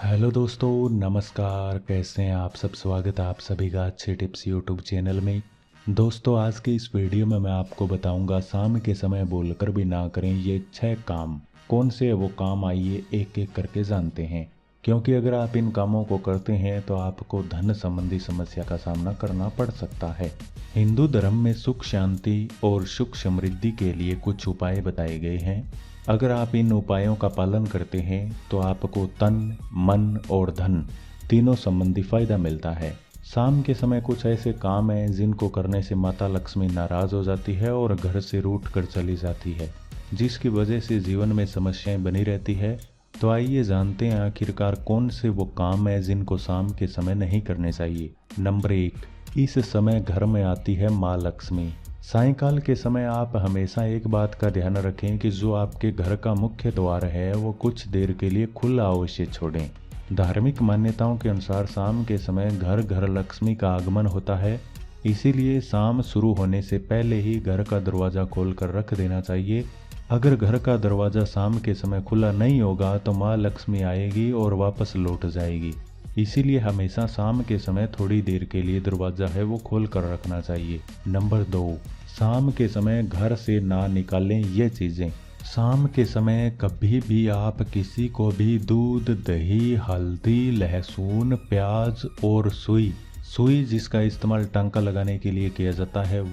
Hello दोस्तों, नमस्कार। कैसे हैं आप सब? स्वागत है आप सभी का अच्छे टिप्स यूट्यूब चैनल में। दोस्तों, आज की इस वीडियो में मैं आपको बताऊंगा शाम के समय बोलकर भी ना करें ये 6 काम। कौन से है वो काम, आइए एक एक करके जानते हैं। क्योंकि अगर आप इन कामों को करते हैं तो आपको धन संबंधी समस्या का सामना करना पड़ सकता है। हिंदू धर्म में सुख शांति और सुख समृद्धि के लिए कुछ उपाय बताए गए हैं। अगर आप इन उपायों का पालन करते हैं तो आपको तन, मन और धन तीनों संबंधी फायदा मिलता है। शाम के समय कुछ ऐसे काम हैं जिनको करने से माता लक्ष्मी नाराज हो जाती है और घर से रूठ कर चली जाती है, जिसकी वजह से जीवन में समस्याएं बनी रहती है। तो आइए जानते हैं आखिरकार कौन से वो काम है जिनको शाम के समय नहीं करने चाहिए। नंबर 1, इस समय घर में आती है माँ लक्ष्मी। सायंकाल के समय आप हमेशा एक बात का ध्यान रखें कि जो आपके घर का मुख्य द्वार है वो कुछ देर के लिए खुला अवश्य छोड़ें। धार्मिक मान्यताओं के अनुसार शाम के समय घर घर लक्ष्मी का आगमन होता है, इसीलिए शाम शुरू होने से पहले ही घर का दरवाज़ा खोलकर रख देना चाहिए। अगर घर का दरवाज़ा शाम के समय खुला नहीं होगा तो माँ लक्ष्मी आएगी और वापस लौट जाएगी। इसीलिए हमेशा शाम के समय थोड़ी देर के लिए दरवाज़ा है वो खोल कर रखना चाहिए। नंबर 2, शाम के समय घर से ना निकालें ये चीज़ें। शाम के समय कभी भी आप किसी को भी दूध, दही, हल्दी, लहसुन, प्याज और सुई जिसका इस्तेमाल टांका लगाने के लिए किया जाता है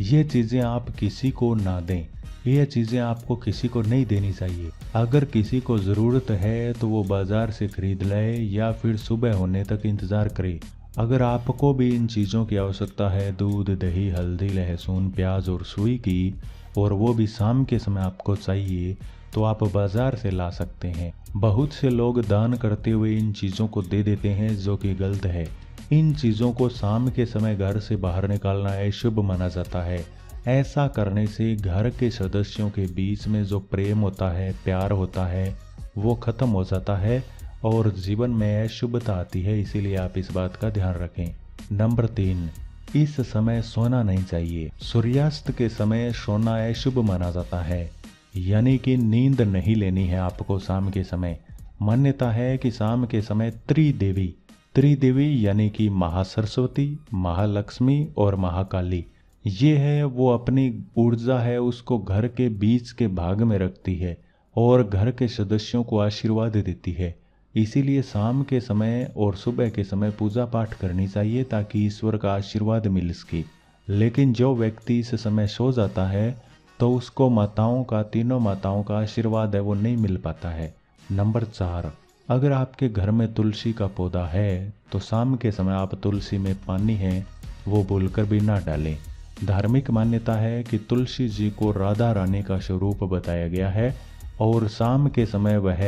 ये चीज़ें आप किसी को ना दें। ये चीज़ें आपको किसी को नहीं देनी चाहिए। अगर किसी को ज़रूरत है तो वो बाज़ार से खरीद ले या फिर सुबह होने तक इंतज़ार करे। अगर आपको भी इन चीज़ों की आवश्यकता है, दूध, दही, हल्दी, लहसुन, प्याज और सुई की, और वो भी शाम के समय आपको चाहिए, तो आप बाज़ार से ला सकते हैं। बहुत से लोग दान करते हुए इन चीज़ों को दे देते हैं, जो कि गलत है। इन चीज़ों को शाम के समय घर से बाहर निकालना अशुभ माना जाता है। ऐसा करने से घर के सदस्यों के बीच में जो प्रेम होता है, प्यार होता है, वो खत्म हो जाता है और जीवन में अशुभता आती है। इसीलिए आप इस बात का ध्यान रखें। नंबर 3, इस समय सोना नहीं चाहिए। सूर्यास्त के समय सोना अशुभ माना जाता है, यानी कि नींद नहीं लेनी है आपको शाम के समय। मान्यता है कि शाम के समय त्रिदेवी यानी कि महासरस्वती, महालक्ष्मी और महाकाली, ये है वो अपनी ऊर्जा है उसको घर के बीच के भाग में रखती है और घर के सदस्यों को आशीर्वाद देती है। इसीलिए शाम के समय और सुबह के समय पूजा पाठ करनी चाहिए ताकि ईश्वर का आशीर्वाद मिल सके। लेकिन जो व्यक्ति इस समय सो जाता है तो उसको तीनों माताओं का आशीर्वाद है वो नहीं मिल पाता है। नंबर 4, अगर आपके घर में तुलसी का पौधा है तो शाम के समय आप तुलसी में पानी है वो बोलकर भी ना डालें। धार्मिक मान्यता है कि तुलसी जी को राधा रानी का स्वरूप बताया गया है और शाम के समय वह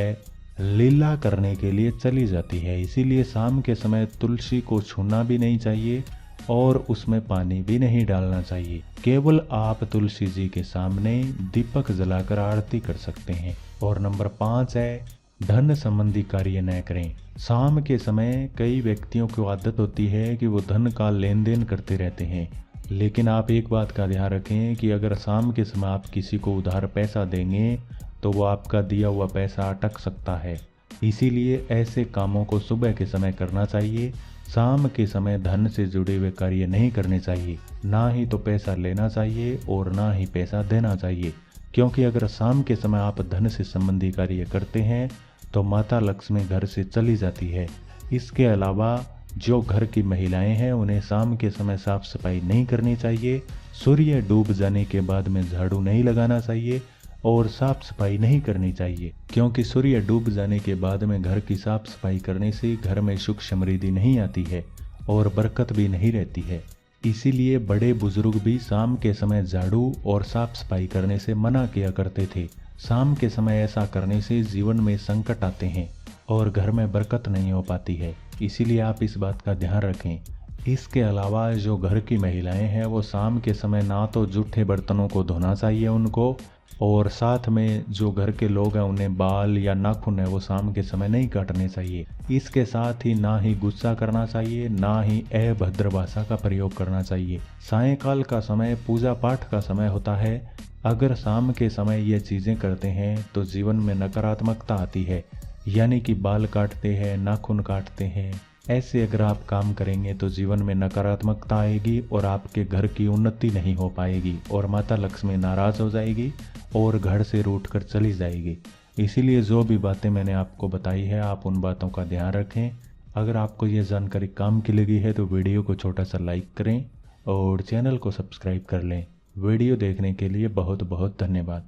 लीला करने के लिए चली जाती है। इसीलिए शाम के समय तुलसी को छूना भी नहीं चाहिए और उसमें पानी भी नहीं डालना चाहिए। केवल आप तुलसी जी के सामने दीपक जलाकर आरती कर सकते हैं। और नंबर 5 है, धन संबंधी कार्य न करें। शाम के समय कई व्यक्तियों को आदत होती है कि वो धन का लेन देन करते रहते हैं, लेकिन आप एक बात का ध्यान रखें कि अगर शाम के समय आप किसी को उधार पैसा देंगे तो वो आपका दिया हुआ पैसा अटक सकता है। इसीलिए ऐसे कामों को सुबह के समय करना चाहिए। शाम के समय धन से जुड़े हुए कार्य नहीं करने चाहिए। ना ही तो पैसा लेना चाहिए और ना ही पैसा देना चाहिए, क्योंकि अगर शाम के समय आप धन से संबंधी कार्य करते हैं तो माता लक्ष्मी घर से चली जाती है। इसके अलावा जो घर की महिलाएं हैं उन्हें शाम के समय साफ सफाई नहीं करनी चाहिए। सूर्य डूब जाने के बाद में झाड़ू नहीं लगाना चाहिए और साफ सफाई नहीं करनी चाहिए, क्योंकि सूर्य डूब जाने के बाद में घर की साफ सफाई करने से घर में सुख समृद्धि नहीं आती है और बरकत भी नहीं रहती है। इसीलिए बड़े बुजुर्ग भी शाम के समय झाड़ू और साफ सफाई करने से मना किया करते थे। शाम के समय ऐसा करने से जीवन में संकट आते हैं और घर में बरकत नहीं हो पाती है। इसीलिए आप इस बात का ध्यान रखें। इसके अलावा जो घर की महिलाएं हैं वो शाम के समय ना तो जूठे बर्तनों को धोना चाहिए उनको, और साथ में जो घर के लोग हैं उन्हें बाल या नाखून है वो शाम के समय नहीं काटने चाहिए। इसके साथ ही ना ही गुस्सा करना चाहिए, ना ही अभद्र भाषा का प्रयोग करना चाहिए। सायंकाल का समय पूजा पाठ का समय होता है। अगर शाम के समय ये चीज़ें करते हैं तो जीवन में नकारात्मकता आती है। यानी कि बाल काटते हैं, नाखून काटते हैं, ऐसे अगर आप काम करेंगे तो जीवन में नकारात्मकता आएगी और आपके घर की उन्नति नहीं हो पाएगी और माता लक्ष्मी नाराज़ हो जाएगी और घर से रूठ कर चली जाएगी। इसीलिए जो भी बातें मैंने आपको बताई है आप उन बातों का ध्यान रखें। अगर आपको ये जानकारी काम की लगी है तो वीडियो को छोटा सा लाइक करें और चैनल को सब्सक्राइब कर लें। वीडियो देखने के लिए बहुत बहुत धन्यवाद।